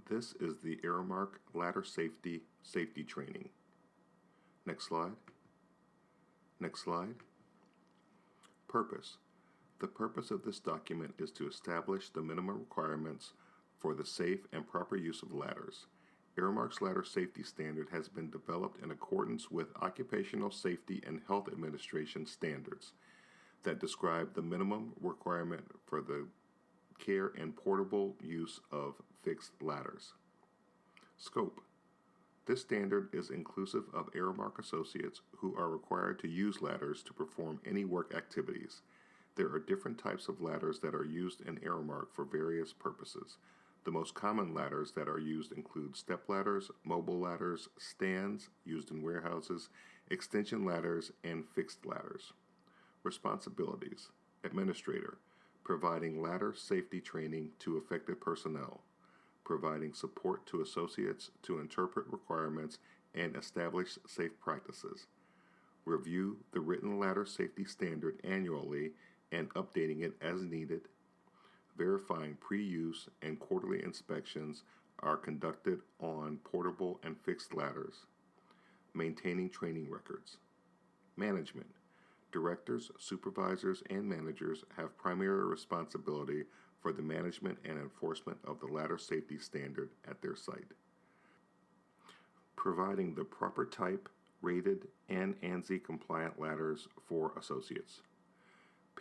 This is the Aramark Ladder Safety Training. Next slide. Next slide. Purpose. The purpose of this document is to establish the minimum requirements for the safe and proper use of ladders. Aramark's Ladder Safety Standard has been developed in accordance with Occupational Safety and Health Administration standards that describe the minimum requirement for the care and portable use of fixed ladders. Scope. This standard is inclusive of Aramark associates who are required to use ladders to perform any work activities. There are different types of ladders that are used in Aramark for various purposes. The most common ladders that are used include step ladders, mobile ladders, stands used in warehouses, extension ladders, and fixed ladders. Responsibilities. Administrator. Providing ladder safety training to affected personnel. Providing support to associates to interpret requirements and establish safe practices. Review the written ladder safety standard annually and updating it as needed. Verifying pre-use and quarterly inspections are conducted on portable and fixed ladders. Maintaining training records. Management. Directors, supervisors, and managers have primary responsibility for the management and enforcement of the ladder safety standard at their site. Providing the proper type, rated, and ANSI compliant ladders for associates.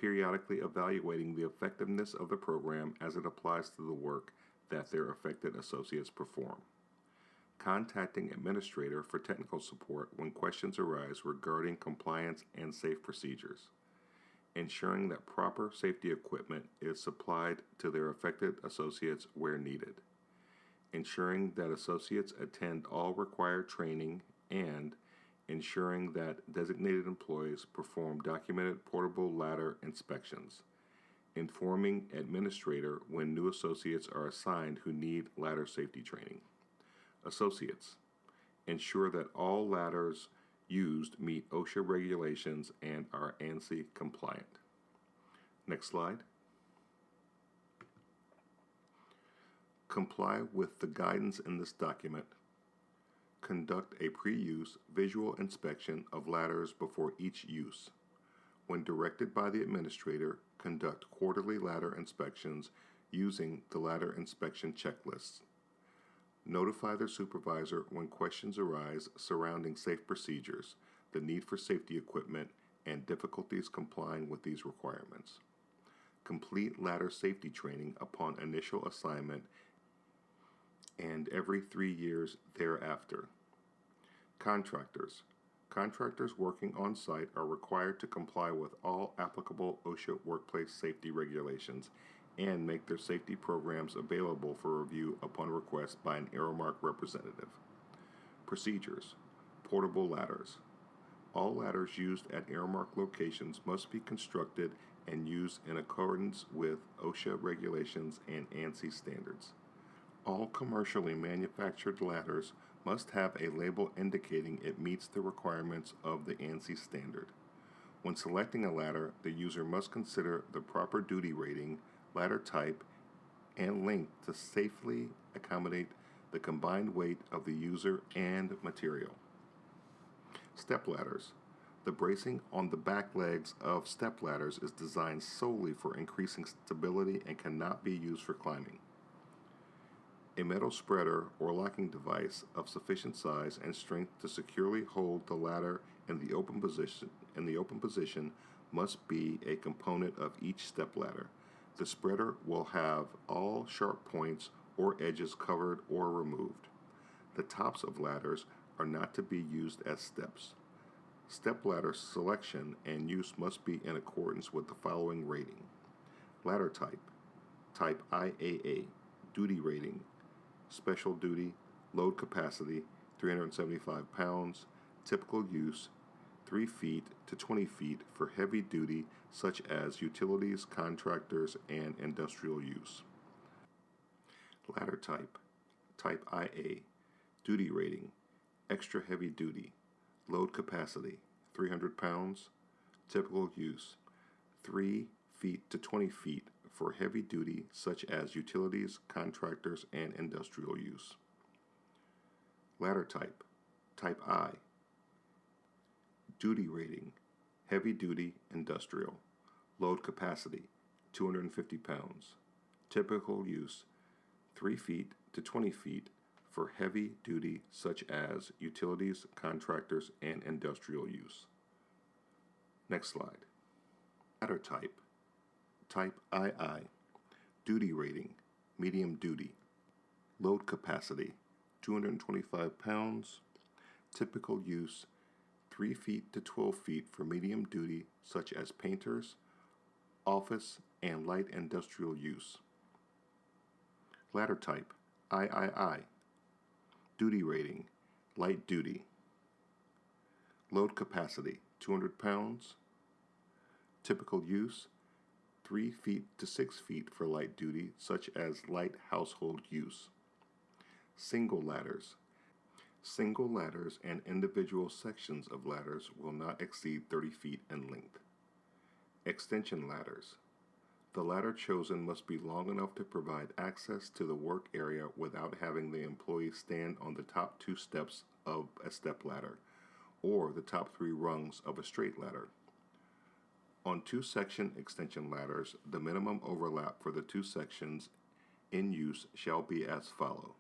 Periodically evaluating the effectiveness of the program as it applies to the work that their affected associates perform. Contacting administrator for technical support when questions arise regarding compliance and safe procedures. Ensuring that proper safety equipment is supplied to their affected associates where needed. Ensuring that associates attend all required training and ensuring that designated employees perform documented portable ladder inspections. Informing administrator when new associates are assigned who need ladder safety training. Associates. Ensure that all ladders used meet OSHA regulations and are ANSI compliant. Next slide. Comply with the guidance in this document. Conduct a pre-use visual inspection of ladders before each use. When directed by the administrator, conduct quarterly ladder inspections using the ladder inspection checklists. Notify their supervisor when questions arise surrounding safe procedures, the need for safety equipment, and difficulties complying with these requirements. Complete ladder safety training upon initial assignment and every 3 years thereafter. Contractors. Contractors working on site are required to comply with all applicable OSHA workplace safety regulations and make their safety programs available for review upon request by an Aramark representative. Procedures. Portable ladders. All ladders used at Aramark locations must be constructed and used in accordance with OSHA regulations and ANSI standards. All commercially manufactured ladders must have a label indicating it meets the requirements of the ANSI standard. When selecting a ladder, the user must consider the proper duty rating, ladder type, and length to safely accommodate the combined weight of the user and material. Step ladders. The bracing on the back legs of step ladders is designed solely for increasing stability and cannot be used for climbing. A metal spreader or locking device of sufficient size and strength to securely hold the ladder in the open position must be a component of each step ladder. The spreader will have all sharp points or edges covered or removed. The tops of ladders are not to be used as steps. Step ladder selection and use must be in accordance with the following rating. Ladder type. Type IAA. Duty rating. Special duty. Load capacity 375 pounds. Typical use 3 feet to 20 feet for heavy duty such as utilities, contractors, and industrial use. Ladder type. Type IA. Duty rating. Extra heavy duty. Load capacity 300 pounds. Typical use 3 feet to 20 feet for heavy duty such as utilities, contractors, and industrial use. Ladder type, Type I. Duty rating, heavy duty industrial. Load capacity, 250 pounds. Typical use, 3 feet to 20 feet for heavy duty such as utilities, contractors, and industrial use. Next slide. Ladder type, Type II. Duty rating, medium duty. Load capacity, 225 pounds. Typical use, 3 feet to 12 feet for medium duty such as painters, office, and light industrial use. Ladder type, III. Duty rating, light duty. Load capacity, 200 pounds. Typical use, 3 feet to 6 feet for light duty, such as light household use. Single ladders. Single ladders and individual sections of ladders will not exceed 30 feet in length. Extension ladders. The ladder chosen must be long enough to provide access to the work area without having the employee stand on the top 2 steps of a step ladder or the top 3 rungs of a straight ladder. On 2-section extension ladders, the minimum overlap for the 2 sections in use shall be as follows.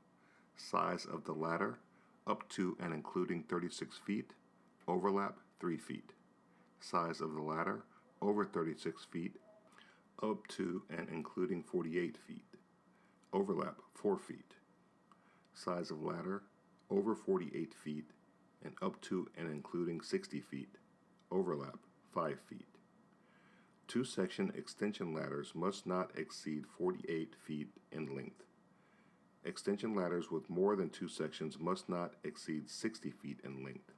Size of the ladder, up to and including 36 feet, overlap 3 feet. Size of the ladder, over 36 feet, up to and including 48 feet, overlap 4 feet. Size of ladder, over 48 feet, and up to and including 60 feet, overlap 5 feet. 2-section extension ladders must not exceed 48 feet in length. Extension ladders with more than 2 sections must not exceed 60 feet in length.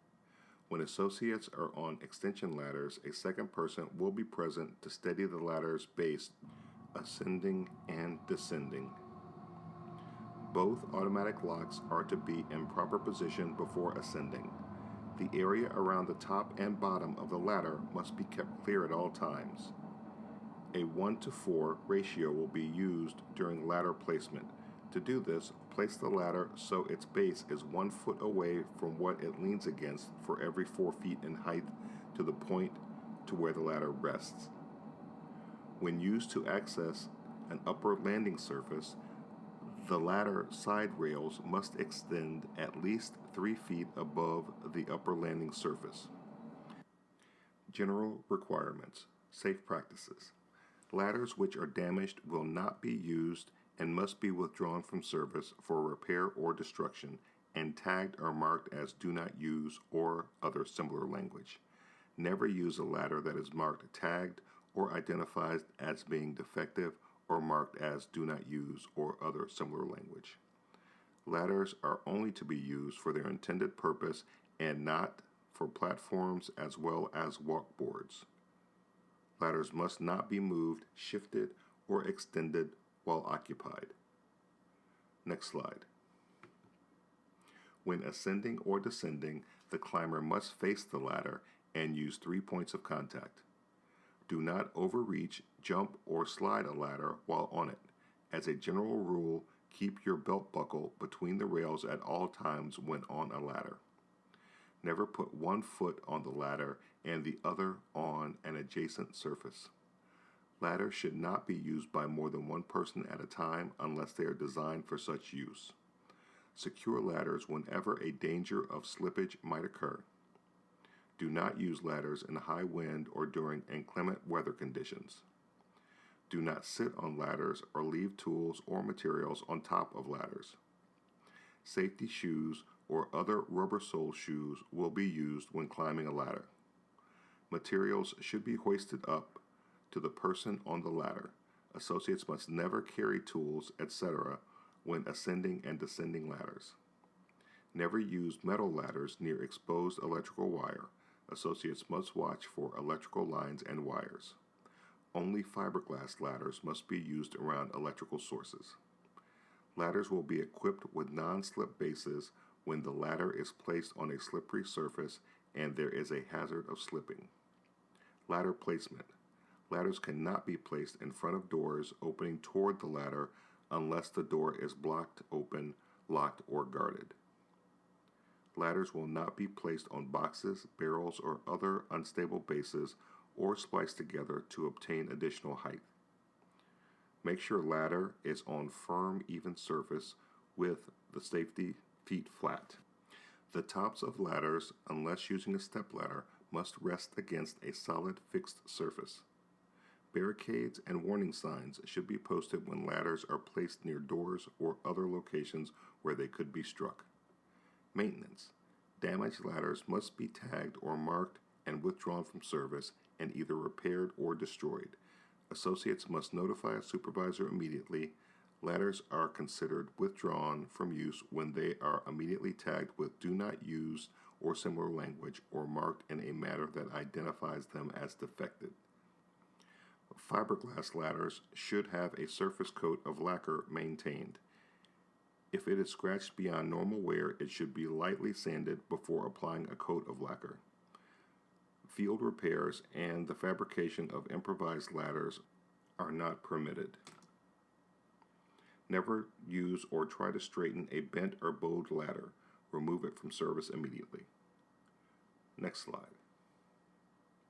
When associates are on extension ladders, a second person will be present to steady the ladder's base, ascending and descending. Both automatic locks are to be in proper position before ascending. The area around the top and bottom of the ladder must be kept clear at all times. A 1:4 ratio will be used during ladder placement. To do this, place the ladder so its base is 1 foot away from what it leans against for every 4 feet in height to the point to where the ladder rests. When used to access an upper landing surface, the ladder side rails must extend at least 3 feet above the upper landing surface. General requirements. Safe practices. Ladders which are damaged will not be used and must be withdrawn from service for repair or destruction and tagged or marked as do not use or other similar language. Never use a ladder that is marked tagged or identified as being defective or marked as do not use or other similar language. Ladders are only to be used for their intended purpose and not for platforms as well as walkboards. Ladders must not be moved, shifted, or extended while occupied. Next slide. When ascending or descending, the climber must face the ladder and use 3 points of contact. Do not overreach, jump, or slide a ladder while on it. As a general rule, keep your belt buckle between the rails at all times when on a ladder. Never put 1 foot on the ladder and the other on an adjacent surface. Ladders should not be used by more than 1 person at a time unless they are designed for such use. Secure ladders whenever a danger of slippage might occur. Do not use ladders in high wind or during inclement weather conditions. Do not sit on ladders or leave tools or materials on top of ladders. Safety shoes or other rubber sole shoes will be used when climbing a ladder. Materials should be hoisted up to the person on the ladder. Associates must never carry tools, etc. when ascending and descending ladders. Never use metal ladders near exposed electrical wire. Associates must watch for electrical lines and wires. Only fiberglass ladders must be used around electrical sources. Ladders will be equipped with non-slip bases when the ladder is placed on a slippery surface and there is a hazard of slipping. Ladder placement. Ladders cannot be placed in front of doors opening toward the ladder unless the door is blocked open, locked, or guarded. Ladders will not be placed on boxes, barrels, or other unstable bases or spliced together to obtain additional height. Make sure ladder is on firm, even surface with the safety feet flat. The tops of ladders, unless using a stepladder, must rest against a solid fixed surface. Barricades and warning signs should be posted when ladders are placed near doors or other locations where they could be struck. Maintenance. Damaged ladders must be tagged or marked and withdrawn from service and either repaired or destroyed. Associates must notify a supervisor immediately. Ladders are considered withdrawn from use when they are immediately tagged with "Do Not Use" or similar language or marked in a manner that identifies them as defective. Fiberglass ladders should have a surface coat of lacquer maintained. If it is scratched beyond normal wear, it should be lightly sanded before applying a coat of lacquer. Field repairs and the fabrication of improvised ladders are not permitted. Never use or try to straighten a bent or bowed ladder. Remove it from service immediately. Next slide.